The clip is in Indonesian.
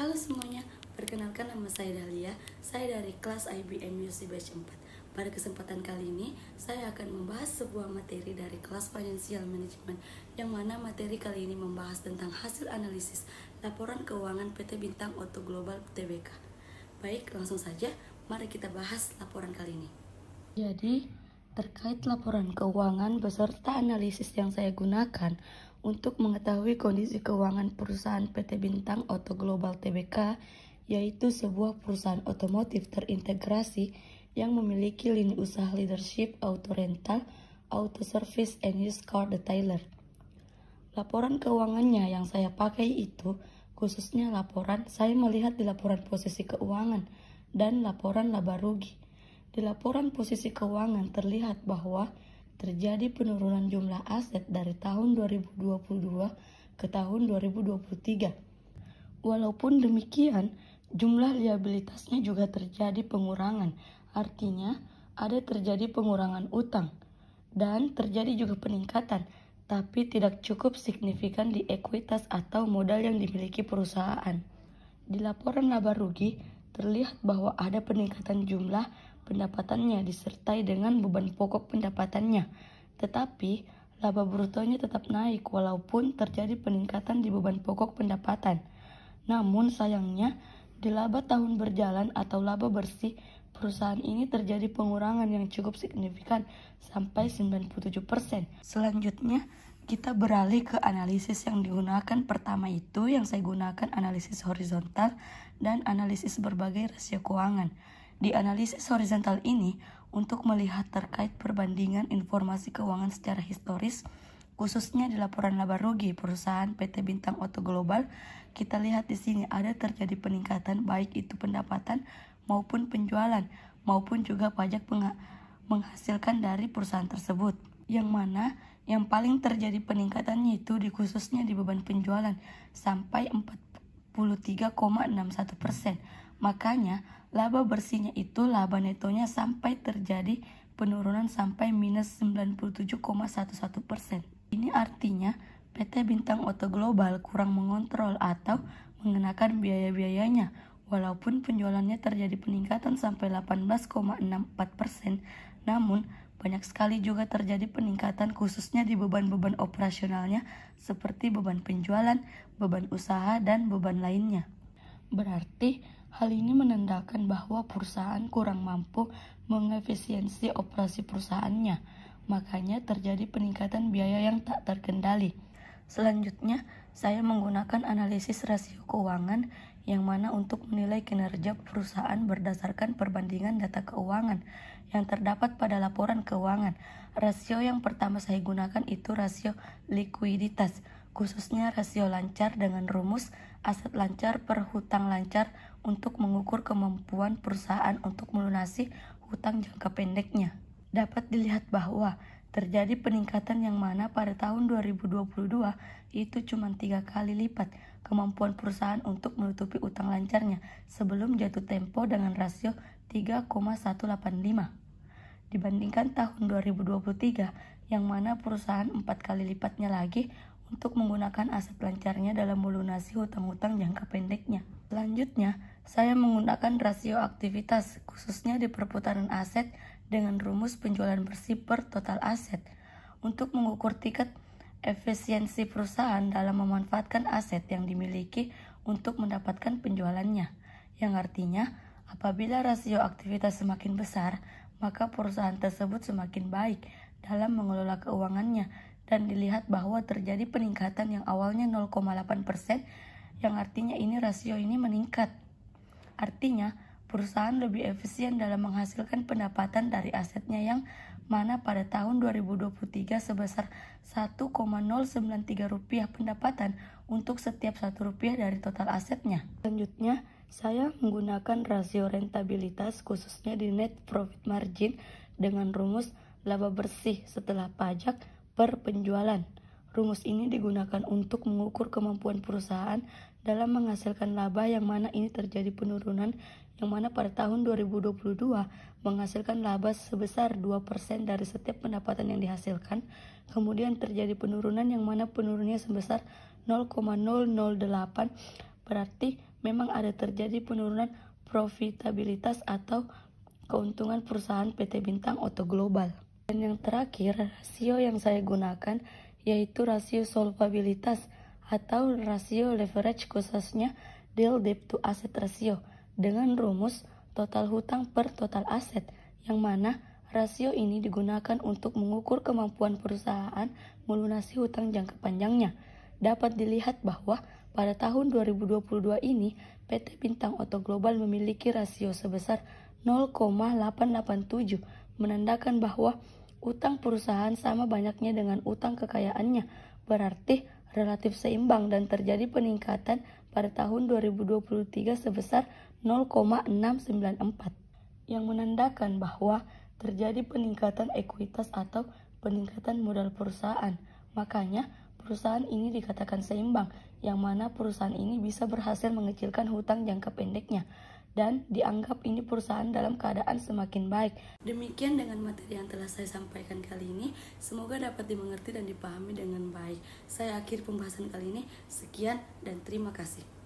Halo semuanya, perkenalkan nama saya Dahlia. Saya dari kelas IBM UC Batch 4. Pada kesempatan kali ini, saya akan membahas sebuah materi dari kelas Financial Management, yang mana materi kali ini membahas tentang hasil analisis laporan keuangan PT Bintang Oto Global Tbk. Baik, langsung saja, mari kita bahas laporan kali ini. Jadi, terkait laporan keuangan beserta analisis yang saya gunakan untuk mengetahui kondisi keuangan perusahaan PT Bintang Oto Global Tbk, yaitu sebuah perusahaan otomotif terintegrasi yang memiliki lini usaha leadership, auto rental, auto service, and used car detailer. Laporan keuangannya yang saya pakai itu, khususnya saya melihat di laporan posisi keuangan dan laporan laba rugi. Di laporan posisi keuangan terlihat bahwa terjadi penurunan jumlah aset dari tahun 2022 ke tahun 2023. Walaupun demikian, jumlah liabilitasnya juga terjadi pengurangan. Artinya, ada terjadi pengurangan utang dan terjadi juga peningkatan, tapi tidak cukup signifikan di ekuitas atau modal yang dimiliki perusahaan. Di laporan laba rugi, terlihat bahwa ada peningkatan jumlah pendapatannya disertai dengan beban pokok pendapatannya, tetapi laba brutonya tetap naik walaupun terjadi peningkatan di beban pokok pendapatan. Namun sayangnya, di laba tahun berjalan atau laba bersih, perusahaan ini terjadi pengurangan yang cukup signifikan sampai 97%. Selanjutnya, kita beralih ke analisis yang digunakan. Pertama itu yang saya gunakan analisis horizontal dan analisis berbagai rasio keuangan. Di analisis horizontal ini, untuk melihat terkait perbandingan informasi keuangan secara historis, khususnya di laporan laba rugi perusahaan PT Bintang Oto Global, kita lihat di sini ada terjadi peningkatan baik itu pendapatan maupun penjualan, maupun juga pajak menghasilkan dari perusahaan tersebut. Yang mana yang paling terjadi peningkatannya itu khususnya di beban penjualan sampai 43,61%. Makanya laba bersihnya itu laba netonya sampai terjadi penurunan sampai minus 97,11%. Ini artinya PT Bintang Oto Global kurang mengontrol atau mengenakan biaya-biayanya. Walaupun penjualannya terjadi peningkatan sampai 18,64%, namun banyak sekali juga terjadi peningkatan khususnya di beban-beban operasionalnya seperti beban penjualan, beban usaha, dan beban lainnya. Berarti hal ini menandakan bahwa perusahaan kurang mampu mengefisiensi operasi perusahaannya, makanya terjadi peningkatan biaya yang tak terkendali. Selanjutnya, saya menggunakan analisis rasio keuangan yang mana untuk menilai kinerja perusahaan berdasarkan perbandingan data keuangan yang terdapat pada laporan keuangan. Rasio yang pertama saya gunakan itu rasio likuiditas, khususnya rasio lancar dengan rumus aset lancar per hutang lancar untuk mengukur kemampuan perusahaan untuk melunasi hutang jangka pendeknya. Dapat dilihat bahwa terjadi peningkatan yang mana pada tahun 2022 itu cuma 3 kali lipat kemampuan perusahaan untuk menutupi utang lancarnya sebelum jatuh tempo dengan rasio 3,185 dibandingkan tahun 2023 yang mana perusahaan 4 kali lipatnya lagi untuk menggunakan aset lancarnya dalam melunasi hutang-hutang jangka pendeknya. Selanjutnya, saya menggunakan rasio aktivitas khususnya di perputaran aset dengan rumus penjualan bersih per total aset untuk mengukur tingkat efisiensi perusahaan dalam memanfaatkan aset yang dimiliki untuk mendapatkan penjualannya. Yang artinya, apabila rasio aktivitas semakin besar, maka perusahaan tersebut semakin baik dalam mengelola keuangannya, dan dilihat bahwa terjadi peningkatan yang awalnya 0,8%, yang artinya ini rasio ini meningkat. Artinya, perusahaan lebih efisien dalam menghasilkan pendapatan dari asetnya yang mana pada tahun 2023 sebesar Rp1,093 pendapatan untuk setiap Rp1 dari total asetnya. Selanjutnya, saya menggunakan rasio rentabilitas khususnya di net profit margin dengan rumus laba bersih setelah pajak per penjualan. Rumus ini digunakan untuk mengukur kemampuan perusahaan dalam menghasilkan laba yang mana ini terjadi penurunan yang mana pada tahun 2022 menghasilkan laba sebesar 2% dari setiap pendapatan yang dihasilkan. Kemudian terjadi penurunan yang mana penurunannya sebesar 0,008% berarti memang ada terjadi penurunan profitabilitas atau keuntungan perusahaan PT Bintang Oto Global. Dan yang terakhir, rasio yang saya gunakan yaitu rasio solvabilitas atau rasio leverage, khususnya deal debt to asset ratio, dengan rumus total hutang per total aset, yang mana rasio ini digunakan untuk mengukur kemampuan perusahaan melunasi hutang jangka panjangnya. Dapat dilihat bahwa pada tahun 2022 ini PT Bintang Oto Global memiliki rasio sebesar 0,887, menandakan bahwa utang perusahaan sama banyaknya dengan utang kekayaannya, berarti relatif seimbang dan terjadi peningkatan pada tahun 2023 sebesar 0,694, yang menandakan bahwa terjadi peningkatan ekuitas atau peningkatan modal perusahaan. Makanya perusahaan ini dikatakan seimbang, yang mana perusahaan ini bisa berhasil mengecilkan hutang jangka pendeknya dan dianggap ini perusahaan dalam keadaan semakin baik. Demikian dengan materi yang telah saya sampaikan kali ini, semoga dapat dimengerti dan dipahami dengan baik. Saya akhiri pembahasan kali ini, sekian dan terima kasih.